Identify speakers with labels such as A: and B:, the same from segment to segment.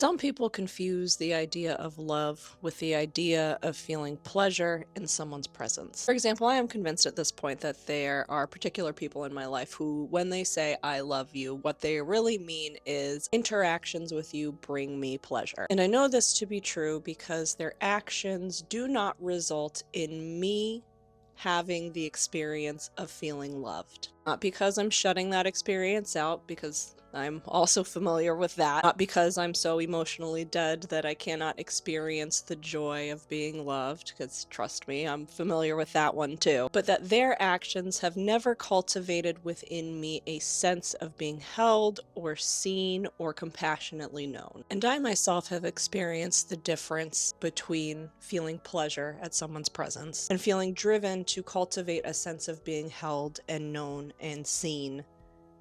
A: Some people confuse the idea of love with the idea of feeling pleasure in someone's presence. For example, I am convinced at this point that there are particular people in my life who, when they say I love you, what they really mean is interactions with you bring me pleasure. And I know this to be true because their actions do not result in me having the experience of feeling loved. Not because I'm shutting that experience out, because I'm also familiar with that. Not because I'm so emotionally dead that I cannot experience the joy of being loved, because trust me, I'm familiar with that one too. But that their actions have never cultivated within me a sense of being held or seen or compassionately known. And I myself have experienced the difference between feeling pleasure at someone's presence and feeling driven to cultivate a sense of being held and known and seen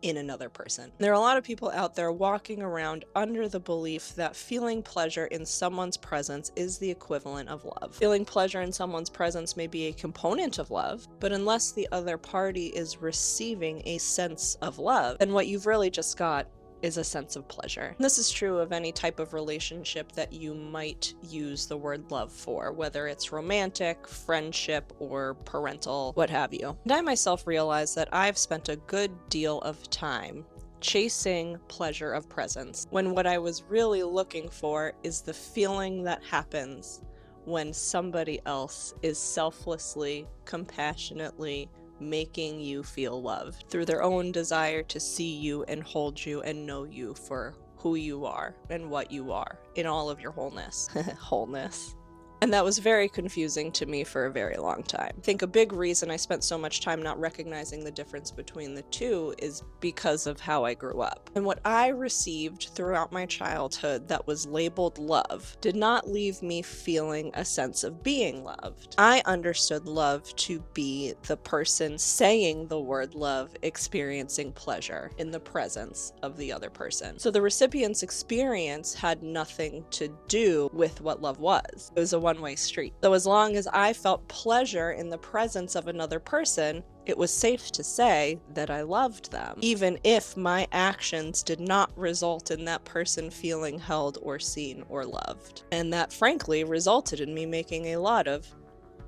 A: in another person. There are a lot of people out there walking around under the belief that feeling pleasure in someone's presence is the equivalent of love. Feeling pleasure in someone's presence may be a component of love, but unless the other party is receiving a sense of love, then what you've really just got is a sense of pleasure. This is true of any type of relationship that you might use the word love for, whether it's romantic, friendship, or parental, what have you. And I myself realize that I've spent a good deal of time chasing pleasure of presence, when what I was really looking for is the feeling that happens when somebody else is selflessly, compassionately, making you feel loved through their own desire to see you and hold you and know you for who you are and what you are in all of your wholeness. Wholeness. And that was very confusing to me for a very long time. I think a big reason I spent so much time not recognizing the difference between the two is because of how I grew up. And what I received throughout my childhood that was labeled love did not leave me feeling a sense of being loved. I understood love to be the person saying the word love, experiencing pleasure in the presence of the other person. So the recipient's experience had nothing to do with what love was. It was a one-way street. So as long as I felt pleasure in the presence of another person, it was safe to say that I loved them, even if my actions did not result in that person feeling held or seen or loved. And that frankly resulted in me making a lot of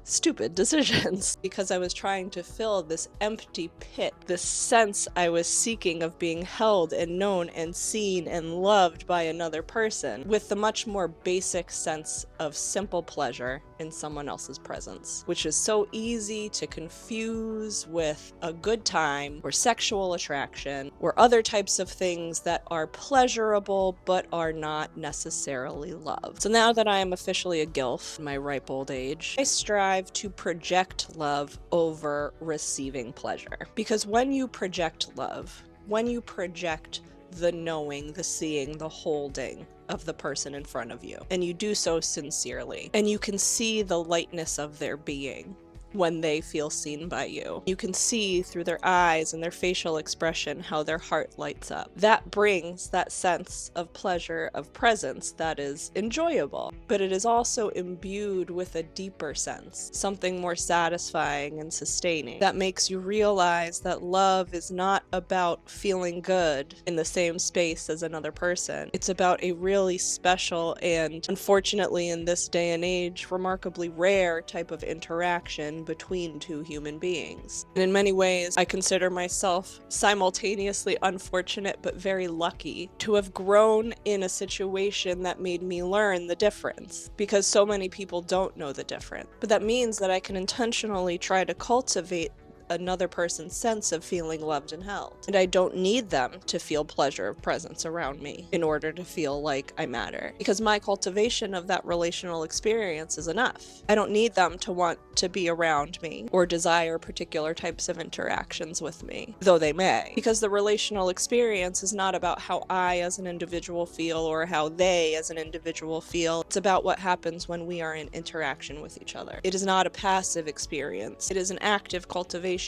A: stupid decisions because I was trying to fill this empty pit, this sense I was seeking of being held and known and seen and loved by another person, with the much more basic sense of simple pleasure in someone else's presence, which is so easy to confuse with a good time or sexual attraction or other types of things that are pleasurable but are not necessarily love. So now that I am officially a GILF in my ripe old age, I strive to project love over receiving pleasure. Because when you project love, when you project the knowing, the seeing, the holding of the person in front of you, and you do so sincerely, and you can see the lightness of their being when they feel seen by you. You can see through their eyes and their facial expression how their heart lights up. That brings that sense of pleasure of presence that is enjoyable, but it is also imbued with a deeper sense, something more satisfying and sustaining, that makes you realize that love is not about feeling good in the same space as another person. It's about a really special and, unfortunately in this day and age, remarkably rare type of interaction between two human beings. And in many ways, I consider myself simultaneously unfortunate but very lucky to have grown in a situation that made me learn the difference, because so many people don't know the difference. But that means that I can intentionally try to cultivate another person's sense of feeling loved and held. And I don't need them to feel pleasure of presence around me in order to feel like I matter, because my cultivation of that relational experience is enough. I don't need them to want to be around me or desire particular types of interactions with me, though they may, because the relational experience is not about how I as an individual feel or how they as an individual feel. It's about what happens when we are in interaction with each other. It is not a passive experience. It is an active cultivation,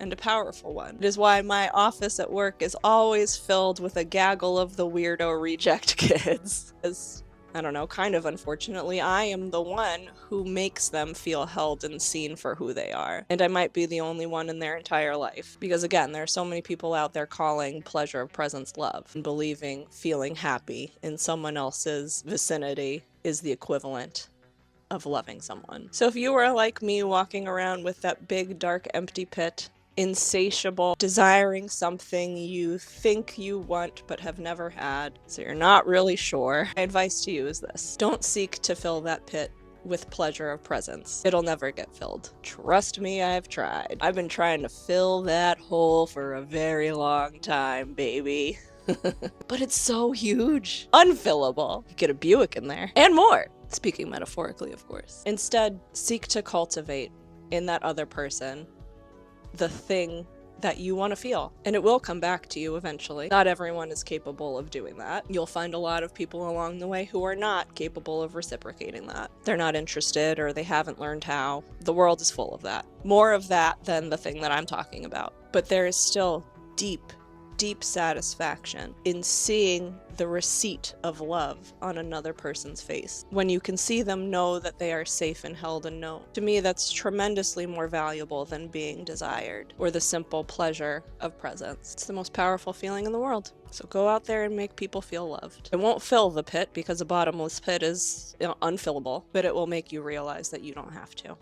A: and a powerful one. It is why my office at work is always filled with a gaggle of the weirdo reject kids. As I don't know, kind of unfortunately, I am the one who makes them feel held and seen for who they are. And I might be the only one in their entire life. Because again, there are so many people out there calling pleasure of presence love and believing feeling happy in someone else's vicinity is the equivalent of loving someone. So if you were like me, walking around with that big, dark, empty pit, insatiable, desiring something you think you want but have never had, so you're not really sure, my advice to you is this: don't seek to fill that pit with pleasure of presence. It'll never get filled. Trust me, I've tried. I've been trying to fill that hole for a very long time, baby. But it's so huge. Unfillable. You get a Buick in there. And more. Speaking metaphorically, of course. Instead, seek to cultivate in that other person the thing that you want to feel. And it will come back to you eventually. Not everyone is capable of doing that. You'll find a lot of people along the way who are not capable of reciprocating that. They're not interested, or they haven't learned how. The world is full of that. More of that than the thing that I'm talking about. But there is still deep satisfaction in seeing the receipt of love on another person's face. When you can see them know that they are safe and held and known. To me, that's tremendously more valuable than being desired or the simple pleasure of presence. It's the most powerful feeling in the world. So go out there and make people feel loved. It won't fill the pit because a bottomless pit is, unfillable, but it will make you realize that you don't have to.